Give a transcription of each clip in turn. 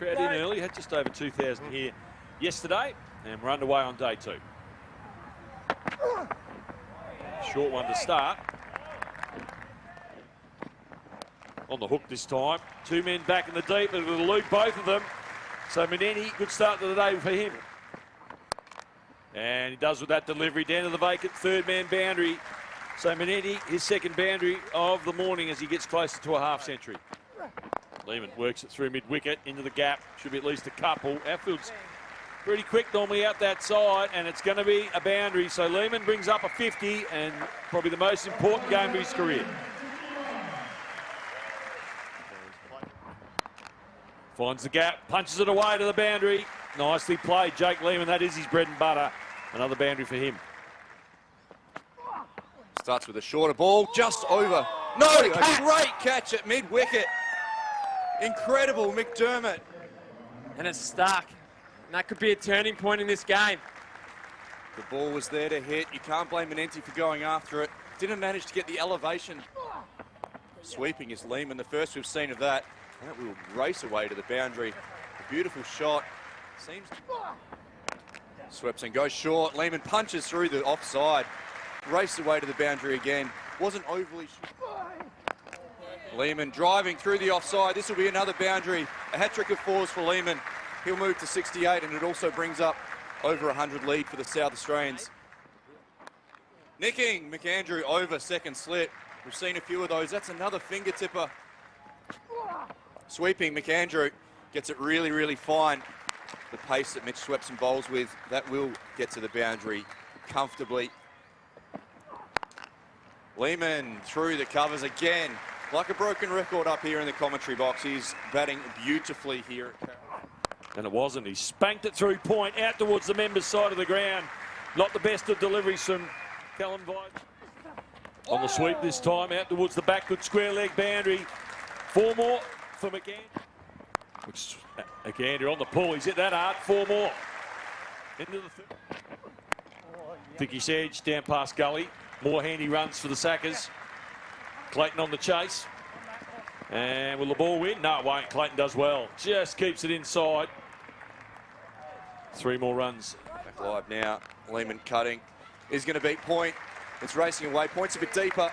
Crowd in early, had just over 2,000 here yesterday, and we're underway on day 2. Short one to start. On the hook this time. 2 men back in the deep, but it'll elude both of them. So Maneni, good start to the day for him. And he does with that delivery down to the vacant 3rd man boundary. So Maneni, his 2nd boundary of the morning as he gets closer to a half-century. Lehman works it through mid-wicket into the gap. Should be at least a couple. Outfield's pretty quick normally out that side, and it's going to be a boundary. So Lehman brings up a 50 and probably the most important game of his career. Finds the gap, punches it away to the boundary. Nicely played, Jake Lehman. That is his bread and butter. Another boundary for him. Starts with a shorter ball, just over. No, a great catch at mid-wicket. Incredible, McDermott. And it's stuck. And that could be a turning point in this game. The ball was there to hit. You can't blame Manenti for going after it. Didn't manage to get the elevation. Sweeping is Lehman, the first we've seen of that. And it will race away to the boundary. A beautiful shot. Seems sweeps and goes short. Lehman punches through the offside. Races away to the boundary again. Wasn't overly sure. Lehman driving through the offside. This will be another boundary. A hat-trick of 4s for Lehman. He'll move to 68, and it also brings up over 100 lead for the South Australians. Nicking McAndrew over 2nd slip. We've seen a few of those. That's another finger tipper. Sweeping McAndrew gets it really, really fine. The pace that Mitch sweeps and bowls with, that will get to the boundary comfortably. Lehman through the covers again. Like a broken record up here in the commentary box. He's batting beautifully here. And it wasn't. He spanked it through point out towards the members' side of the ground. Not the best of deliveries from Callum Vyde. On the sweep this time, out towards the back, good square leg boundary. 4 more for McAndrew. Which McAndrew on the pull. He's hit that hard. 4 more. Into the 3rd. Thickey's edge down past gully. More handy runs for the Sackers. Clayton on the chase. And will the ball win? No, it won't. Clayton does well. Just keeps it inside. 3 more runs. Back live now. Lehman cutting. Is going to beat point. It's racing away. Point's a bit deeper.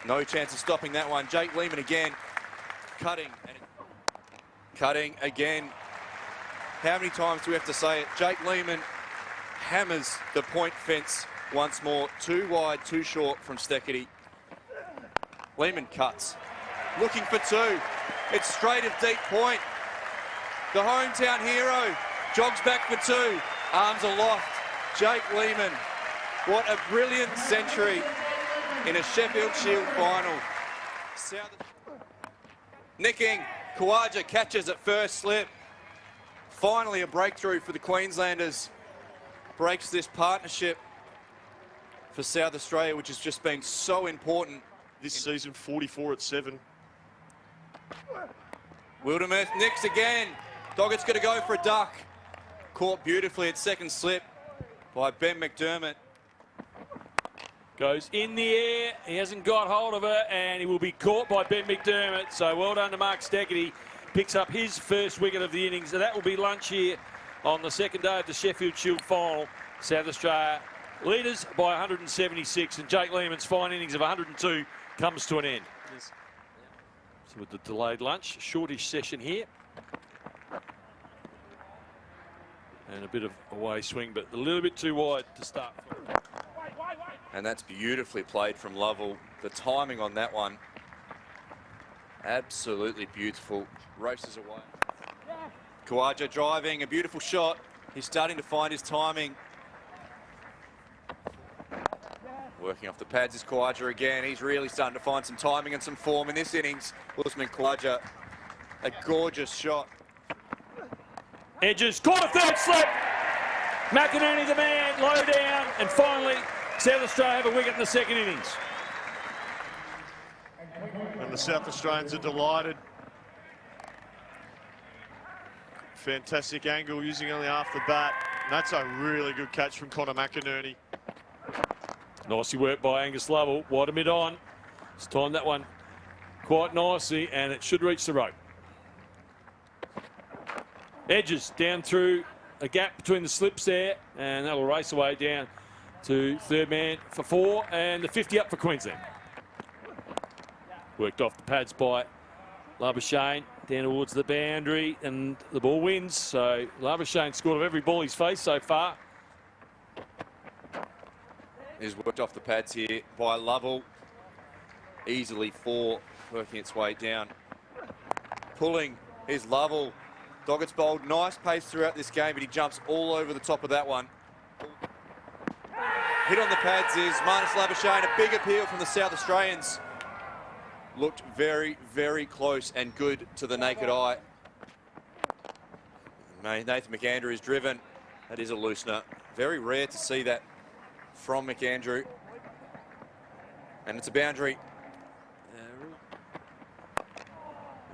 No chance of stopping that one. Jake Lehman again. Cutting. And cutting again. How many times do we have to say it? Jake Lehman hammers the point fence once more. 2 wide, 2 short from Steketee. Lehman cuts. Looking for 2. It's straight of deep point. The hometown hero jogs back for 2. Arms aloft. Jake Lehman. What a brilliant century in a Sheffield Shield final. Nicking. Khawaja catches at first slip. Finally a breakthrough for the Queenslanders. Breaks this partnership for South Australia, which has just been so important. This season, 44 at 7. Wildermuth nicks again. Doggett's going to go for a duck. Caught beautifully at 2nd slip by Ben McDermott. Goes in the air. He hasn't got hold of it, and he will be caught by Ben McDermott. So well done to Mark Steketee. Picks up his 1st wicket of the innings. So that will be lunch here on the 2nd day of the Sheffield Shield final. South Australia leaders by 176, and Jake Lehman's fine innings of 102 comes to an end. So with the delayed lunch, shortish session here. And a bit of away swing, but a little bit too wide to start. And that's beautifully played from Lovell. The timing on that one, absolutely beautiful. Races away. Khawaja driving, a beautiful shot. He's starting to find his timing. Working off the pads is Khawaja again. He's really starting to find some timing and some form in this innings. Usman Khawaja, a gorgeous shot. Edges, caught a 3rd slip. McInerney the man, low down, and finally South Australia have a wicket in the 2nd innings. And the South Australians are delighted. Fantastic angle, using only half the bat. And that's a really good catch from Connor McInerney. Nicely worked by Angus Lovell. Wide to mid-on. It's timed that one quite nicely, and it should reach the rope. Edges down through a gap between the slips there, and that'll race away down to third man for 4, and the 50 up for Queensland. Worked off the pads by Labuschagne down towards the boundary, and the ball wins. So Labuschagne scored of every ball he's faced so far. Is worked off the pads here by Lovell. Easily 4, working its way down. Pulling is Lovell. Doggett's bowled nice pace throughout this game, but he jumps all over the top of that one. Hit on the pads is Marnus Labuschagne. A big appeal from the South Australians. Looked very, very close and good to the naked eye. Nathan McAndrew is driven. That is a loosener. Very rare to see that from McAndrew. And it's a boundary.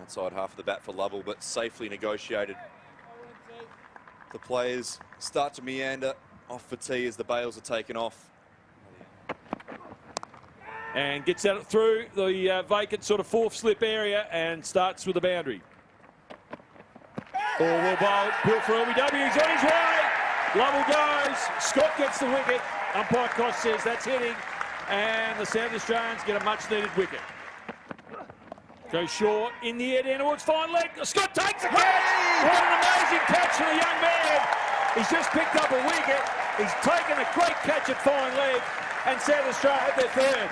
Outside half of the bat for Lovell, but safely negotiated. The players start to meander off for tee as the bails are taken off. And gets out through the vacant sort of 4th slip area and starts with a boundary. Ball will bowl, built for LBW, he's on his way. Lovell goes, Scott gets the wicket. Umpire Koch says that's hitting, and the South Australians get a much needed wicket. Goes short, in the air down towards fine leg. Scott takes the catch. What an amazing catch for the young man. He's just picked up a wicket. He's taken a great catch at fine leg, and South Australia have their 3rd.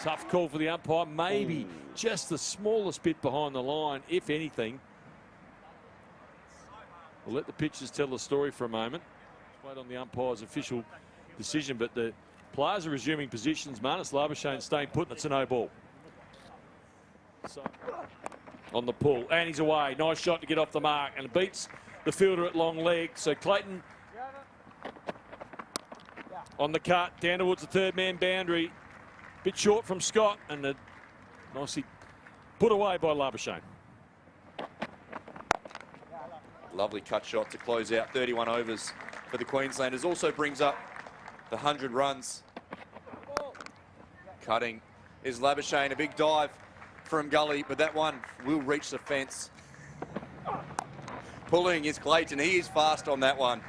Tough call for the umpire, maybe just the smallest bit behind the line, if anything. We'll let the pitchers tell the story for a moment. Wait on the umpire's official decision, but the players are resuming positions. Marnus Labuschagne staying put, and it's a no ball. So, on the pull, and he's away. Nice shot to get off the mark, and it beats the fielder at long leg. So Clayton on the cut, down towards the third man boundary. Bit short from Scott, and nicely put away by Labuschagne. Lovely cut shot to close out 31 overs for the Queenslanders. Also brings up the 100 runs. Cutting is Labuschagne. A big dive from Gully, but that one will reach the fence. Pulling is Clayton. He is fast on that one.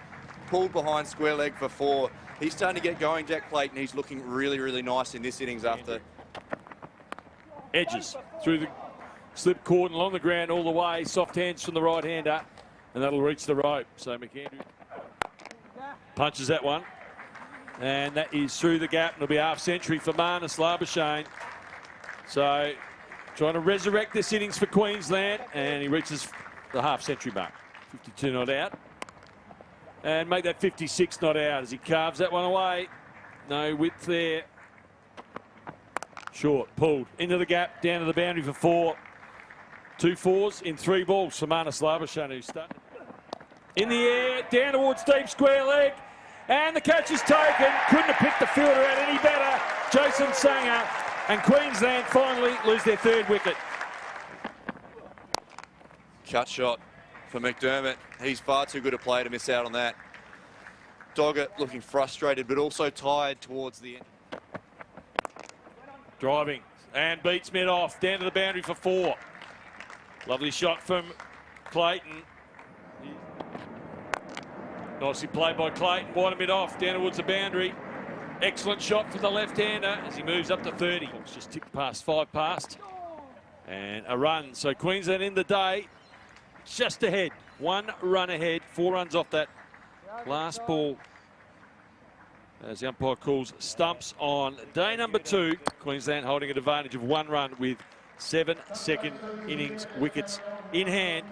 Pulled behind square leg for 4. He's starting to get going, Jack Clayton. He's looking really, really nice in this innings after. Edges through the slip cord and along the ground all the way. Soft hands from the right-hander, and that'll reach the rope. So McAndrew punches that one, and that is through the gap, and it'll be half century for Marnus Labuschagne. So trying to resurrect this innings for Queensland, and he reaches the half century mark. 52 not out. And make that 56 not out as he carves that one away. No width there. Short, pulled into the gap, down to the boundary for 4. 2 4s in 3 balls for Marnus Labuschagne, who's starting. In the air, down towards deep square leg. And the catch is taken. Couldn't have picked the fielder out any better. Jason Sanger. And Queensland finally lose their 3rd wicket. Cut shot for McDermott. He's far too good a player to miss out on that. Doggett looking frustrated, but also tired towards the end. Driving and beats mid off, down to the boundary for 4. Lovely shot from Clayton. Nicely played by Clayton, wide mid off, down towards the boundary. Excellent shot from the left-hander as he moves up to 30. It's just ticked past 5 past. And a run. So Queensland in the day, just ahead. 1 run ahead, 4 runs off that last ball. As the umpire calls stumps on day number 2. Queensland holding an advantage of 1 run with 7 second innings wickets in hand.